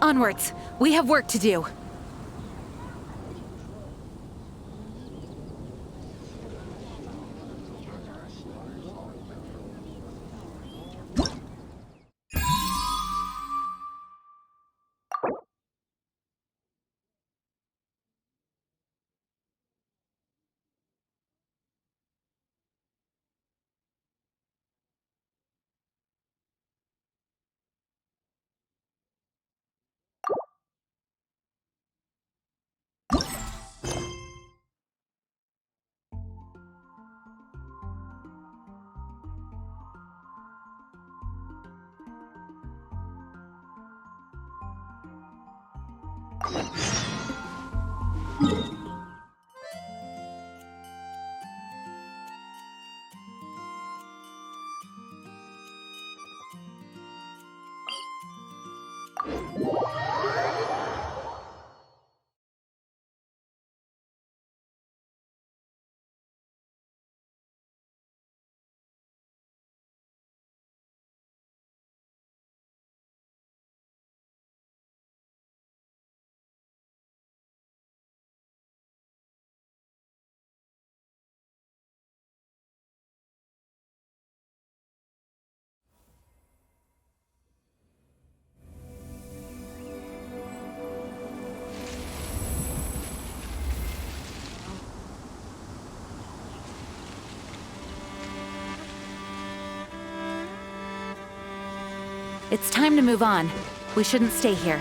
Onwards. We have work to do. It's time to move on. We shouldn't stay here.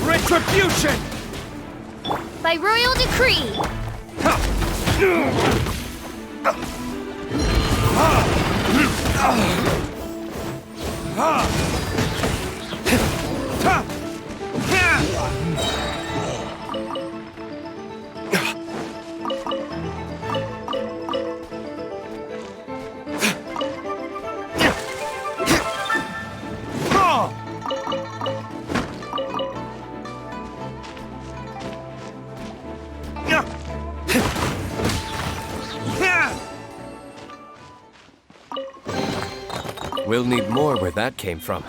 Retribution! By royal decree! We'll need more where that came from.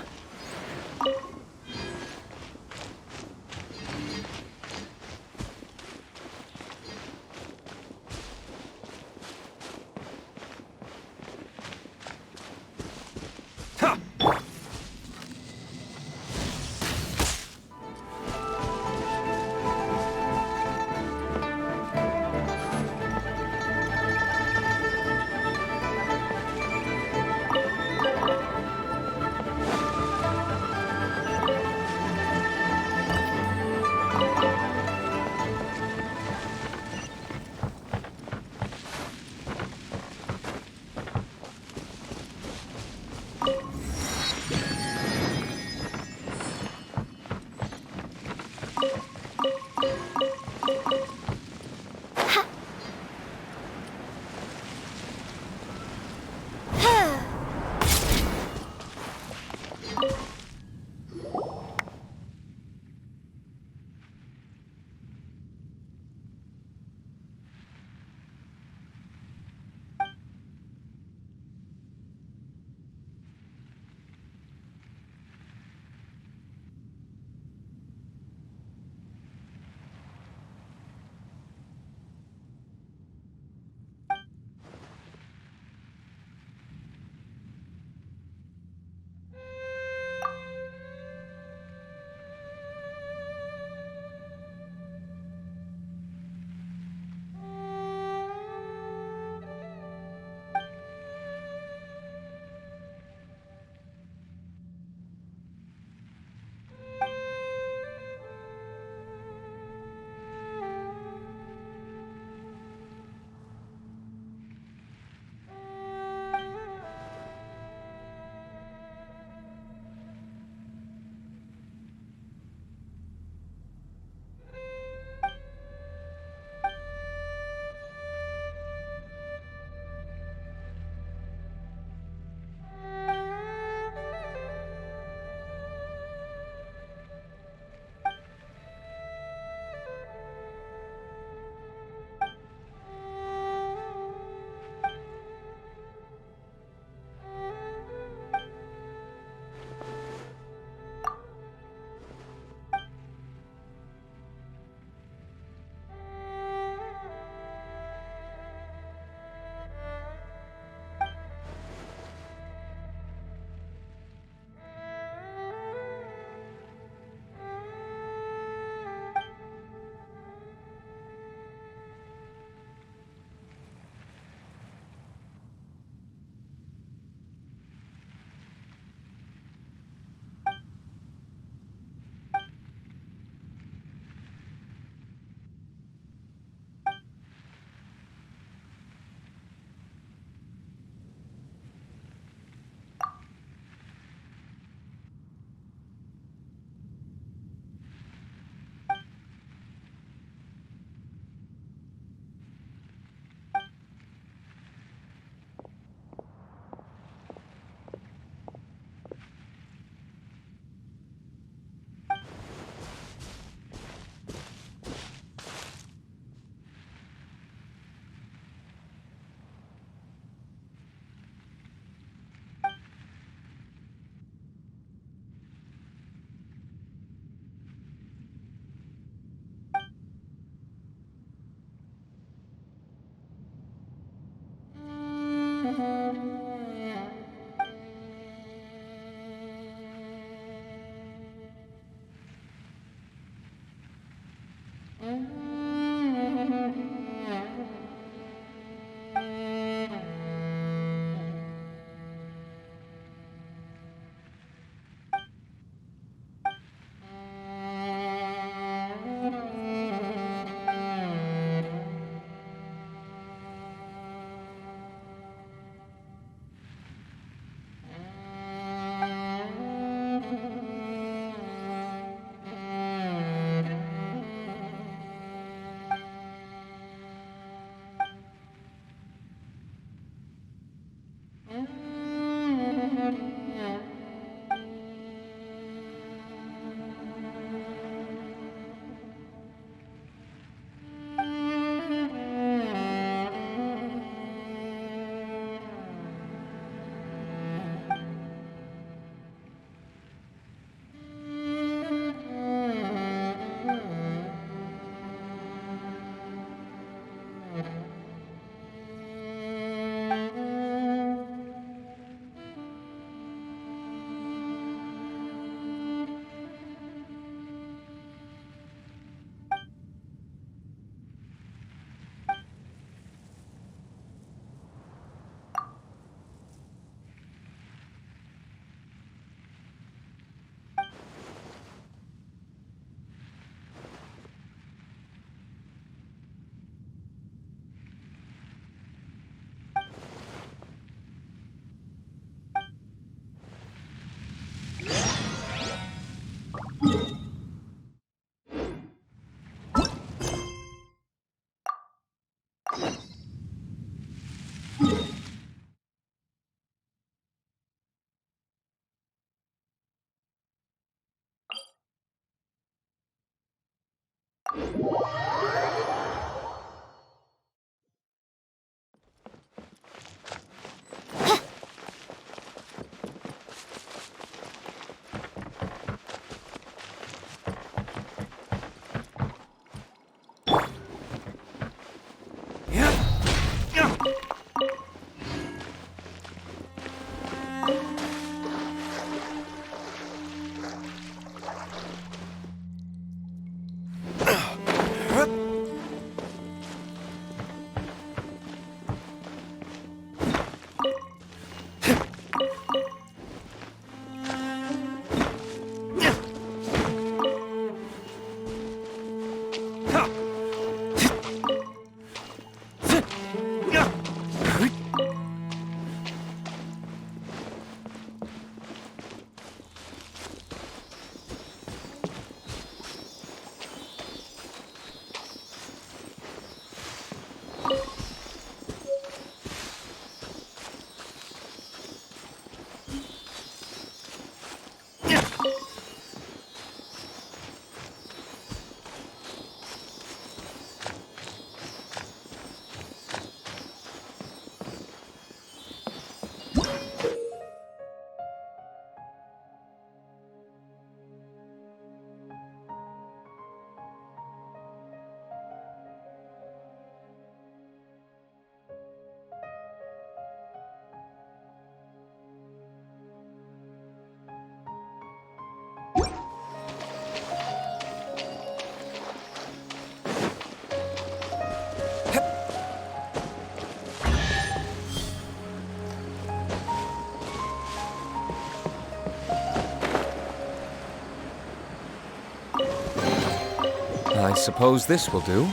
I suppose this will do.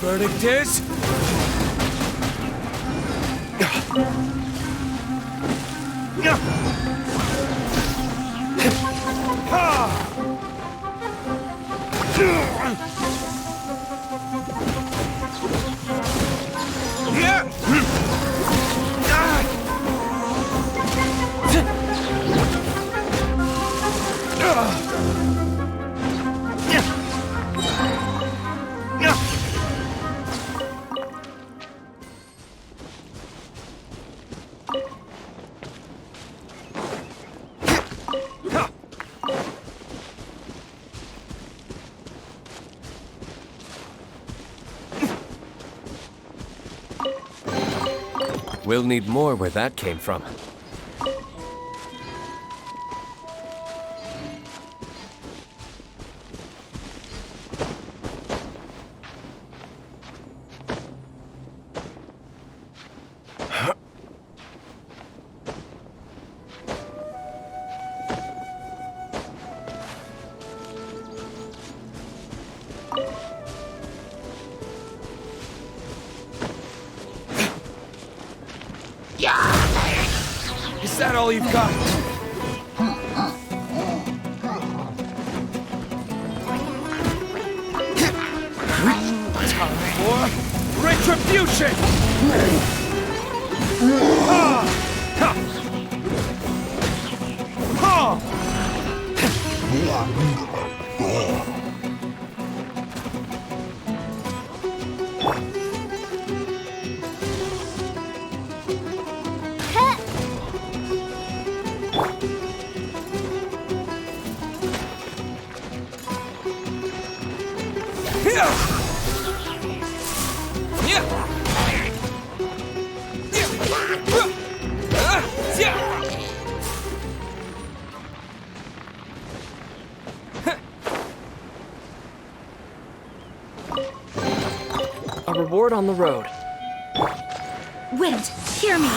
Verdict is... We'll need more where that came from. Is that all you've got? Time for retribution! Ha! Ha! Ha! A reward on the road. Wind, hear me!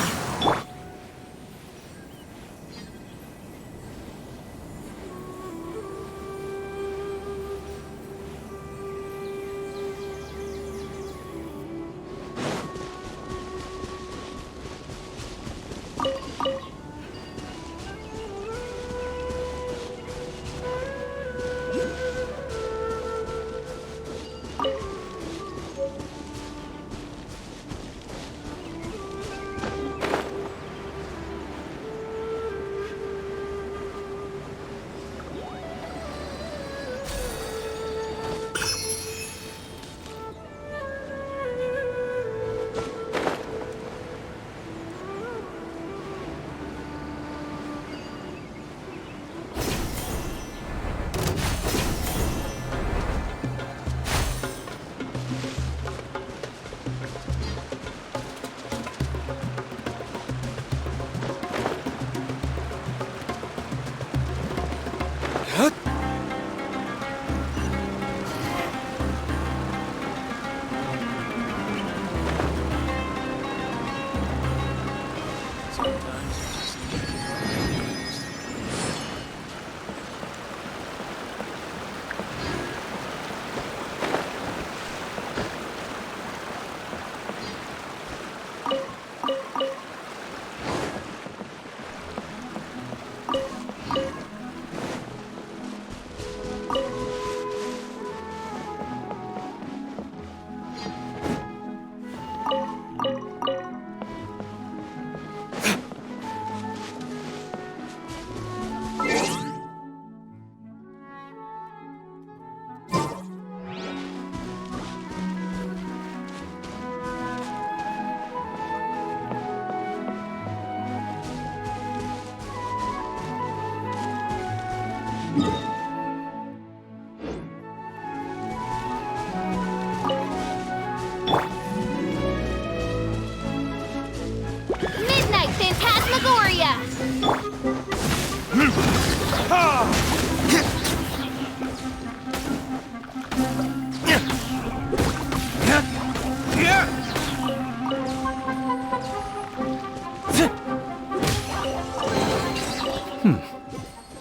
Midnight Phantasmagoria!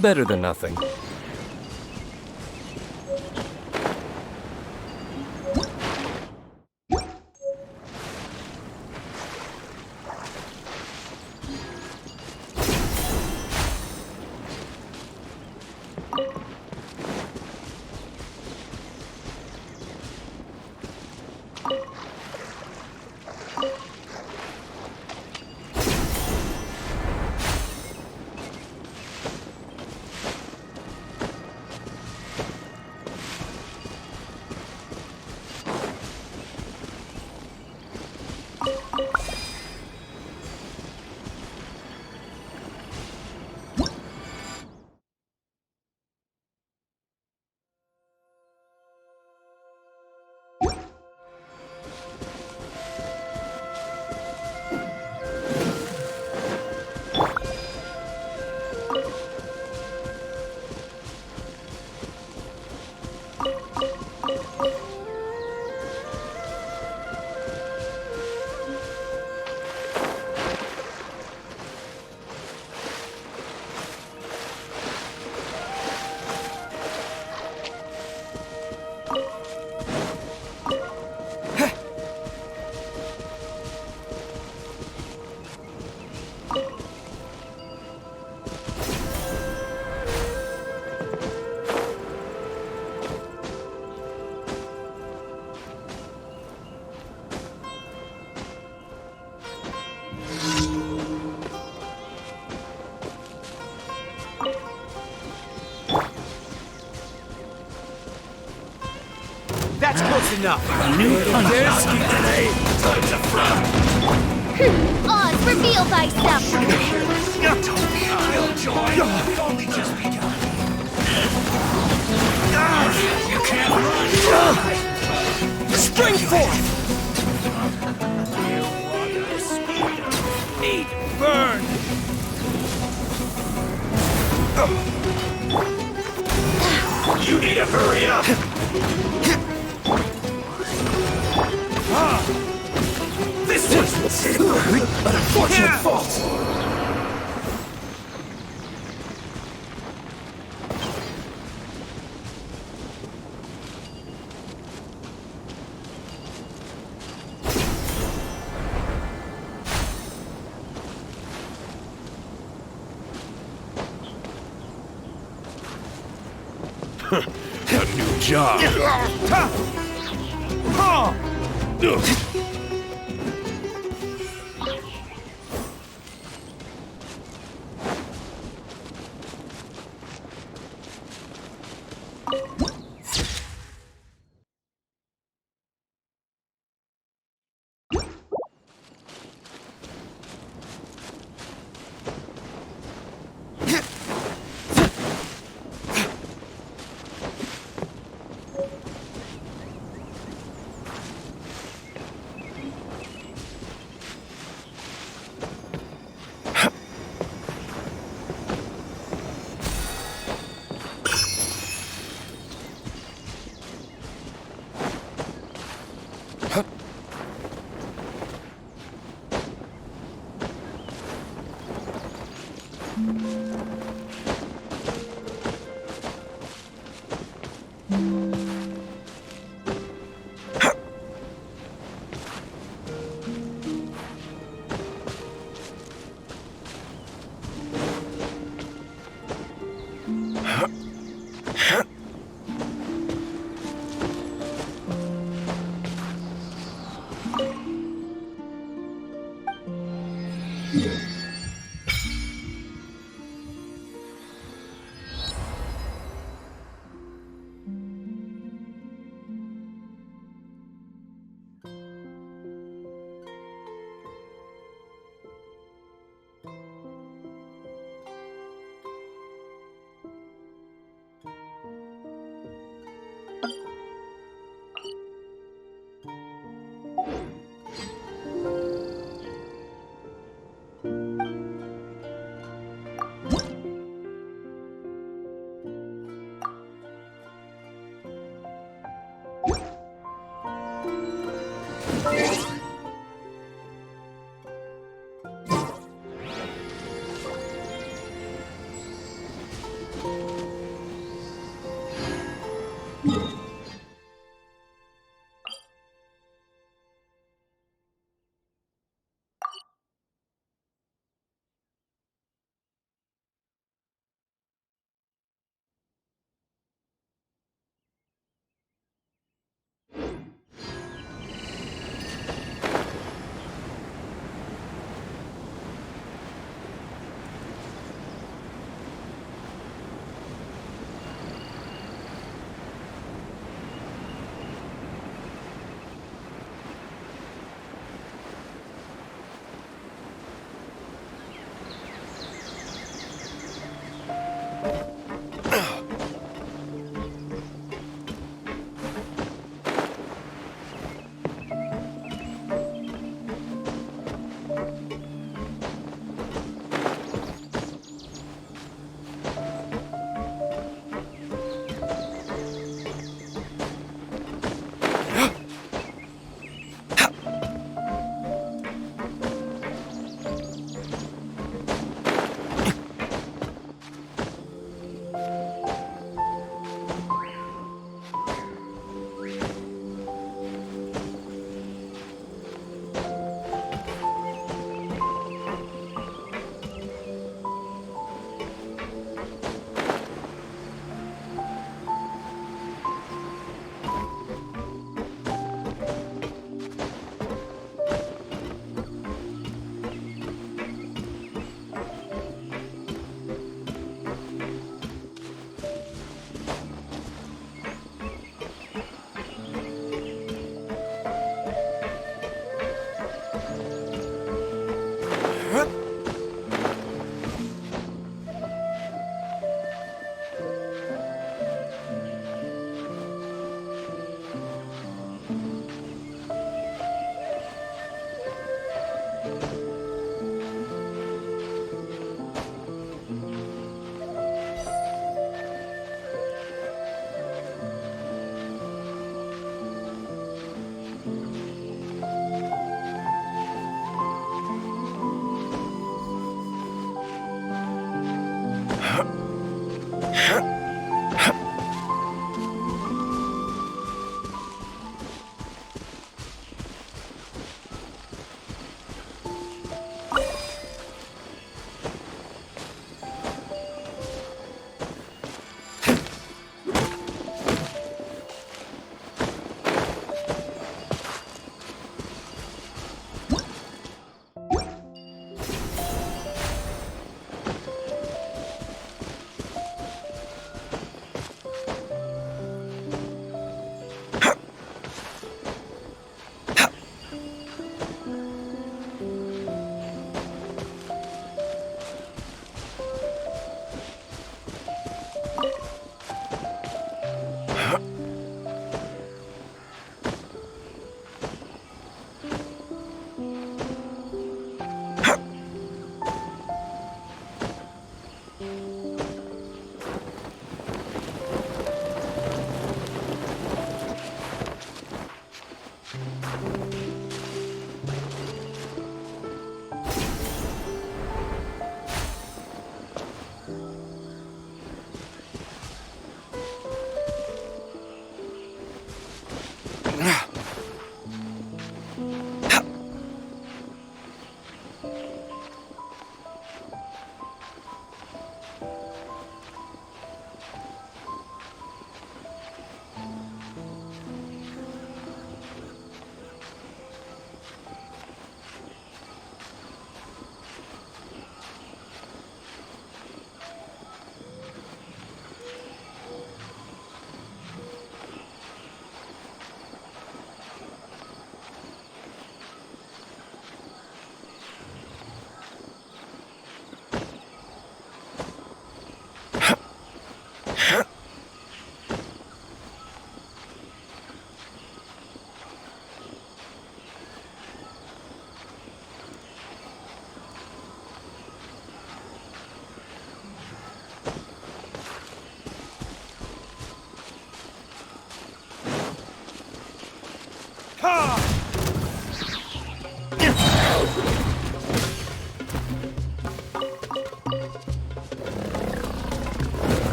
Better than nothing. enough. A new disc. Oz, reveal thyself! Killjoy, you've only just begun. You can't run! Spring forth! Eat! Burn! You need to hurry up! This was an unfortunate fault! A new job.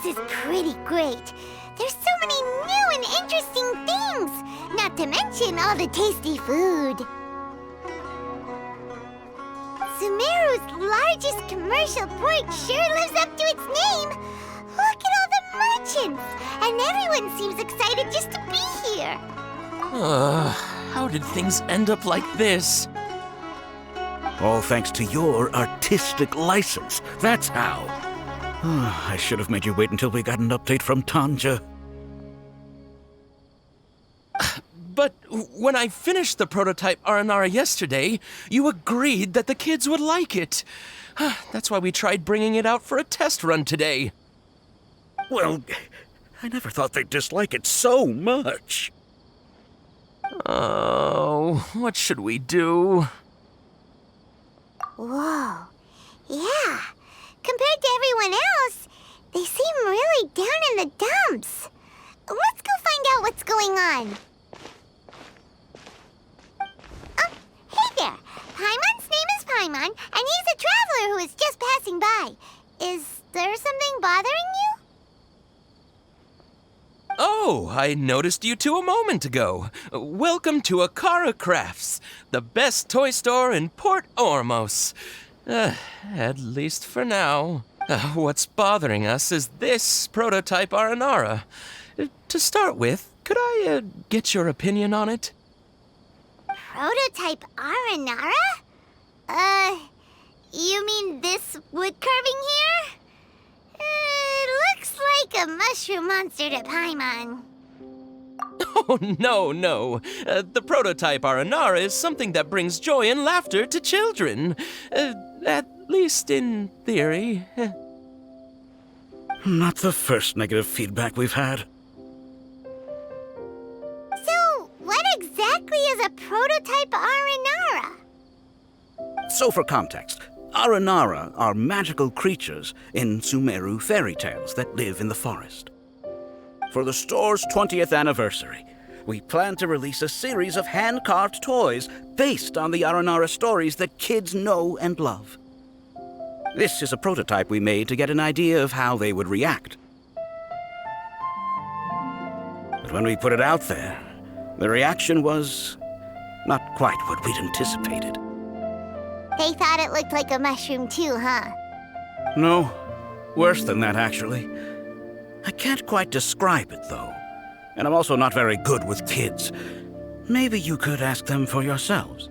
is pretty great. There's so many new and interesting things, not to mention all the tasty food. Sumeru's largest commercial port sure lives up to its name. Look at all the merchants, and everyone seems excited just to be here. How did things end up like this? All thanks to your artistic license. That's how. I should have made you wait until we got an update from Tanja. But when I finished the prototype Aranara yesterday, you agreed that the kids would like it. That's why we tried bringing it out for a test run today. Well, I never thought they'd dislike it so much. Oh, what should we do? Whoa. Yeah. Compared to everyone else, they seem really down in the dumps. Let's go find out what's going on. Hey there. Paimon's name is Paimon, and he's a traveler who is just passing by. Is there something bothering you? Oh, I noticed you two a moment ago. Welcome to Akara Crafts, the best toy store in Port Ormos. At least for now. What's bothering us is this prototype Aranara. To start with, could I get your opinion on it? Prototype Aranara? You mean this wood carving here? It looks like a mushroom monster to Paimon. Oh, no. The prototype Aranara is something that brings joy and laughter to children. At least in theory. Not the first negative feedback we've had. So, what exactly is a prototype Aranara? So for context, Aranara are magical creatures in Sumeru fairy tales that live in the forest. For the store's 20th anniversary, we plan to release a series of hand-carved toys based on the Aranara stories that kids know and love. This is a prototype we made to get an idea of how they would react. But when we put it out there, the reaction was not quite what we'd anticipated. They thought it looked like a mushroom too, huh? No, worse than that, actually. I can't quite describe it, though. And I'm also not very good with kids. Maybe you could ask them for yourselves.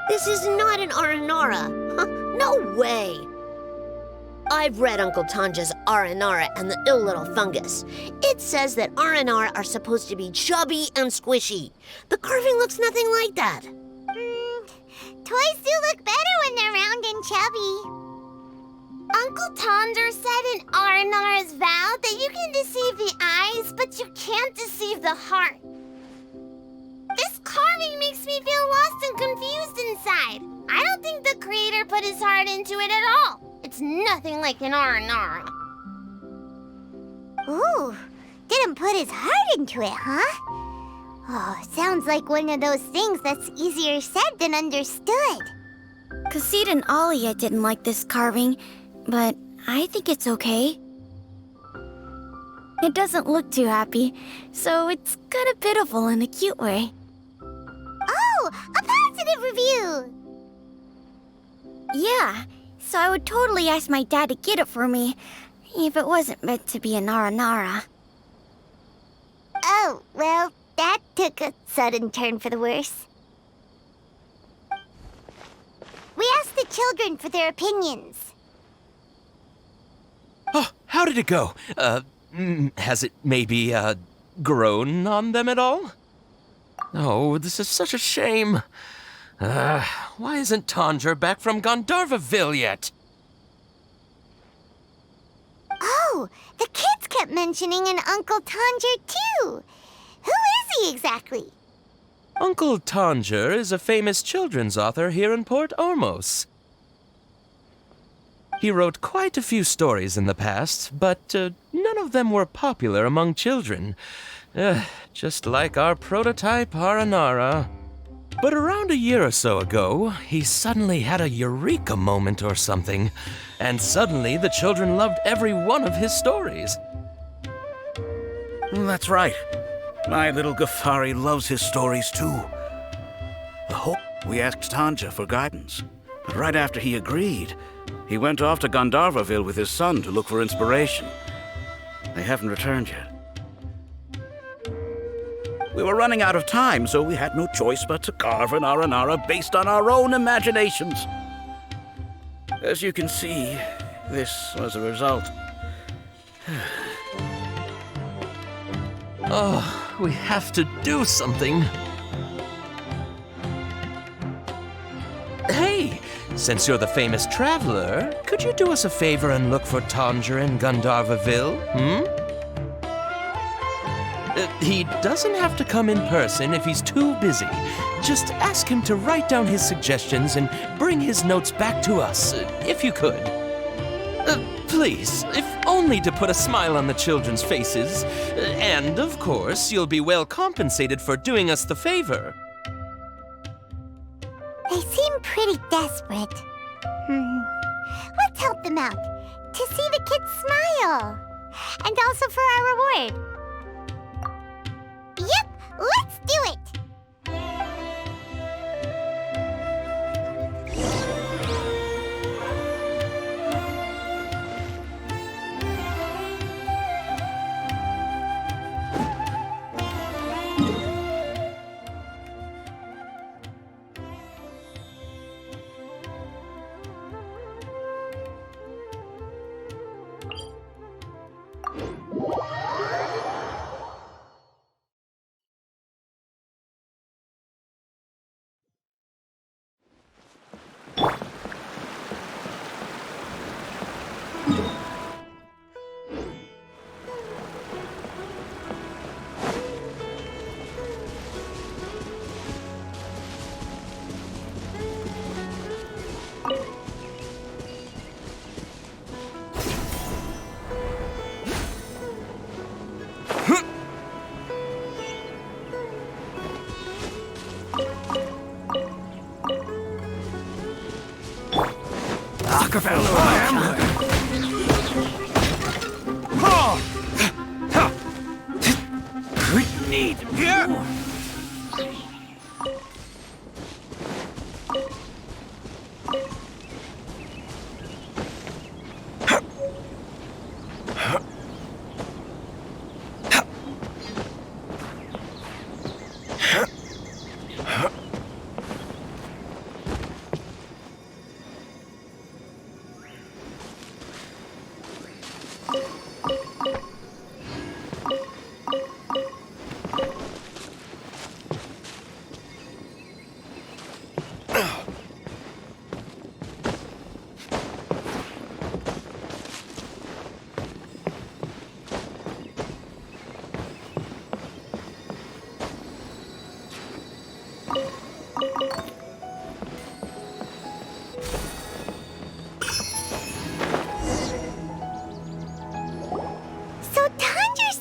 This is not an Aranara. No way. I've read Uncle Tanja's Aranara and the Ill Little Fungus. It says that Aranara are supposed to be chubby and squishy. The carving looks nothing like that. Toys do look better when they're round and chubby. Uncle Tonder said in Aranara's vow that you can deceive the eyes, but you can't deceive the heart. This carving makes me feel lost and confused inside. I don't think the creator put his heart into it at all. It's nothing like an Aranara. Ooh, didn't put his heart into it, huh? Oh, sounds like one of those things that's easier said than understood. Cassid and Alia didn't like this carving, but I think it's okay. It doesn't look too happy, so it's kind of pitiful in a cute way. Oh, a positive review! Yeah, so I would totally ask my dad to get it for me, if it wasn't meant to be an Aranara. Oh, well, that took a sudden turn for the worse. We asked the children for their opinions. Oh, how did it go? Has it maybe, grown on them at all? Oh, this is such a shame. Why isn't Tanger back from Gandharvaville yet? Oh, the kids kept mentioning an Uncle Tanger, too. Who is he exactly? Uncle Tanger is a famous children's author here in Port Ormos. He wrote quite a few stories in the past, but none of them were popular among children. Just like our prototype Aranara. But around a year or so ago, he suddenly had a eureka moment or something. And suddenly the children loved every one of his stories. That's right. My little Gafari loves his stories too. We asked Tanja for guidance, but right after he agreed, he went off to Gandharvaville with his son to look for inspiration. They haven't returned yet. We were running out of time, so we had no choice but to carve an Aranara based on our own imaginations. As you can see, this was the result. Oh, we have to do something. Hey, since you're the famous traveler, could you do us a favor and look for Tanja in Gandharvaville, He doesn't have to come in person if he's too busy. Just ask him to write down his suggestions and bring his notes back to us, if you could. Please, if only to put a smile on the children's faces. And, of course, you'll be well compensated for doing us the favor. They seem pretty desperate. Let's help them out. To see the kids smile. And also for our reward. Yep, let's do it!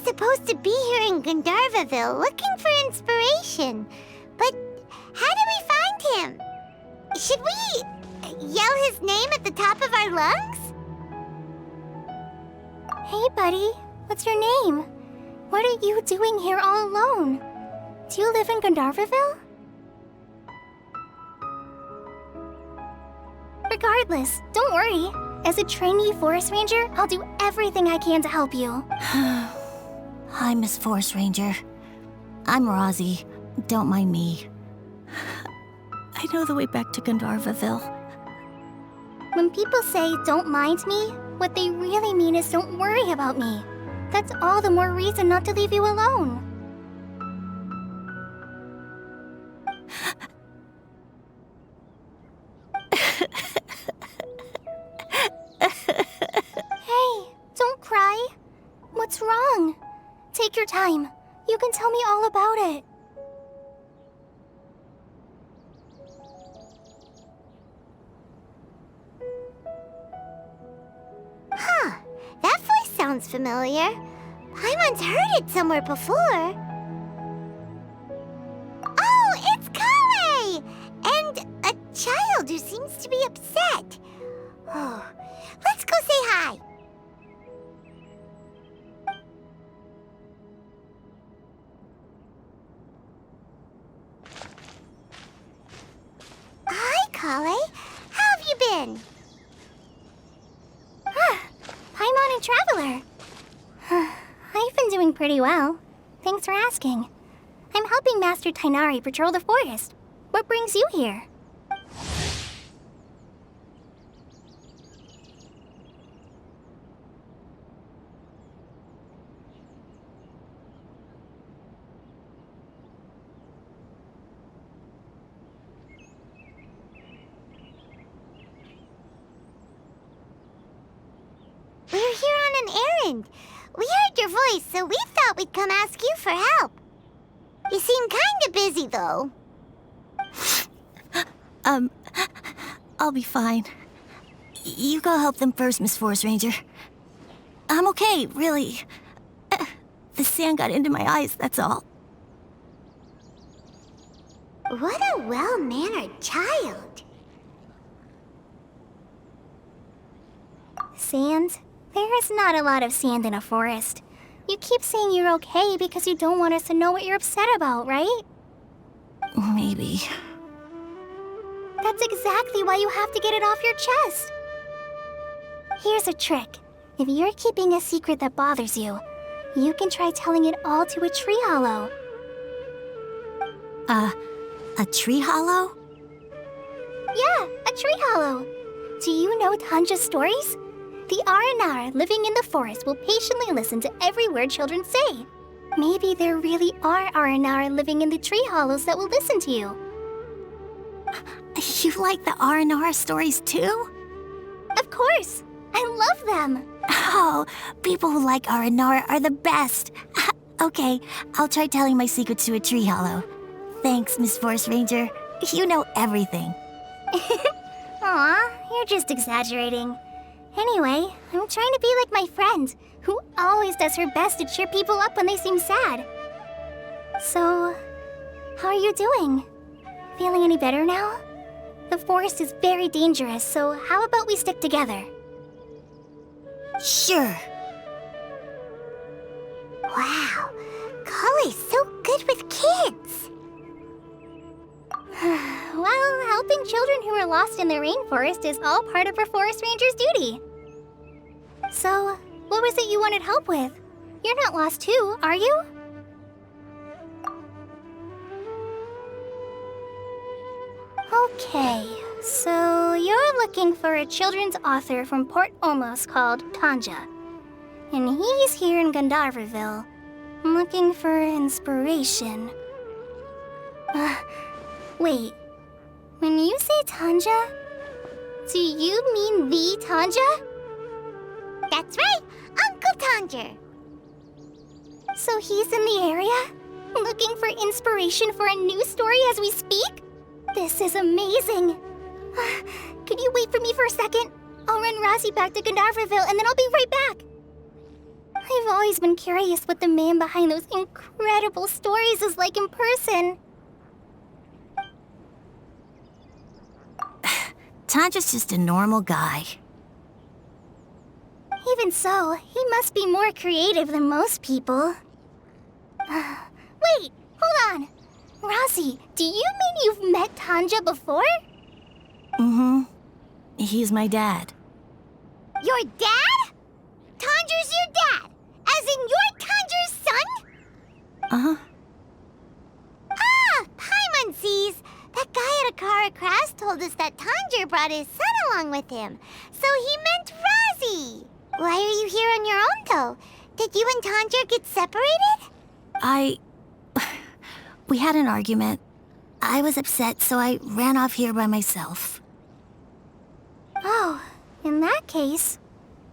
Supposed to be here in Gandharvaville looking for inspiration. But how do we find him? Should we yell his name at the top of our lungs? Hey, buddy. What's your name? What are you doing here all alone? Do you live in Gandharvaville? Regardless, don't worry. As a trainee forest ranger, I'll do everything I can to help you. Hi, Miss Forest Ranger. I'm Rozzy. Don't mind me. I know the way back to Gandharvaville. When people say, don't mind me, what they really mean is don't worry about me. That's all the more reason not to leave you alone. Hey, don't cry. What's wrong? Take your time. You can tell me all about it. Huh. That voice sounds familiar. I once heard it somewhere before. who seems to be upset. Oh, let's go say hi. Hi, Collei. How have you been? Paimon and Traveler. I've been doing pretty well. Thanks for asking. I'm helping Master Tighnari patrol the forest. What brings you here? We're here on an errand. We heard your voice, so we thought we'd come ask you for help. You seem kinda busy, though. I'll be fine. You go help them first, Miss Forest Ranger. I'm okay, really. The sand got into my eyes, that's all. What a well-mannered child. Sand? There is not a lot of sand in a forest. You keep saying you're okay because you don't want us to know what you're upset about, right? Maybe. That's exactly why you have to get it off your chest. Here's a trick. If you're keeping a secret that bothers you, you can try telling it all to a tree hollow. A tree hollow? Yeah, a tree hollow. Do you know Tanja's stories? The Aranara living in the forest will patiently listen to every word children say. Maybe there really are Aranara living in the tree hollows that will listen to you. You like the R&R stories too? Of course! I love them! Oh, people who like R&R are the best. Okay, I'll try telling my secrets to a tree hollow. Thanks, Miss Forest Ranger. You know everything. Aw, you're just exaggerating. Anyway, I'm trying to be like my friend, who always does her best to cheer people up when they seem sad. So, how are you doing? Feeling any better now? The forest is very dangerous, so how about we stick together? Sure. Wow, Collei's so good with kids. Well, helping children who are lost in the rainforest is all part of a forest ranger's duty. So, what was it you wanted help with? You're not lost too, are you? Okay, so you're looking for a children's author from Port Olmos called Tanja. And he's here in Gandharvaville, looking for inspiration. Wait, when you say Tanja, do you mean the Tanja? That's right, Uncle Tanja. So he's in the area, looking for inspiration for a new story as we speak? This is amazing. Could you wait for me for a second? I'll run Razi back to Gandharvaville and then I'll be right back. I've always been curious what the man behind those incredible stories is like in person. Tanja's just a normal guy. Even so, he must be more creative than most people. Wait, hold on. Razi, do you mean you've met Tanja before? Mm-hmm. He's my dad. Your dad? Tanja's your dad? As in you're Tanja's son? Uh-huh. Ah, Paimon sees. That guy at Akara Crafts told us that Tanja brought his son along with him. So he meant Razi. Why are you here on your own, though? Did you and Tanja get separated? We had an argument. I was upset, so I ran off here by myself. Oh, in that case,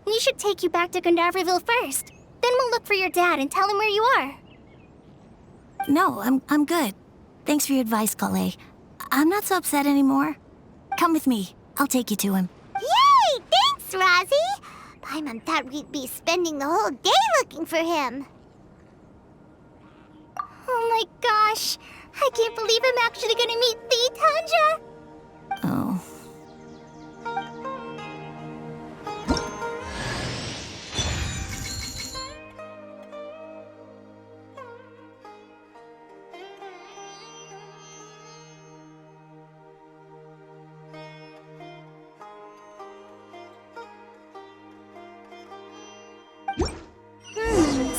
we should take you back to Gandharvaville first. Then we'll look for your dad and tell him where you are. No, I'm good. Thanks for your advice, Collei. I'm not so upset anymore. Come with me. I'll take you to him. Yay! Thanks, Razi! Paimon thought we'd be spending the whole day looking for him. Oh my gosh! I can't believe I'm actually gonna meet the Tanja! Oh,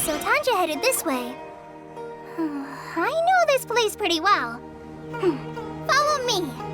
So Tanja headed this way. I know this place pretty well. Follow me.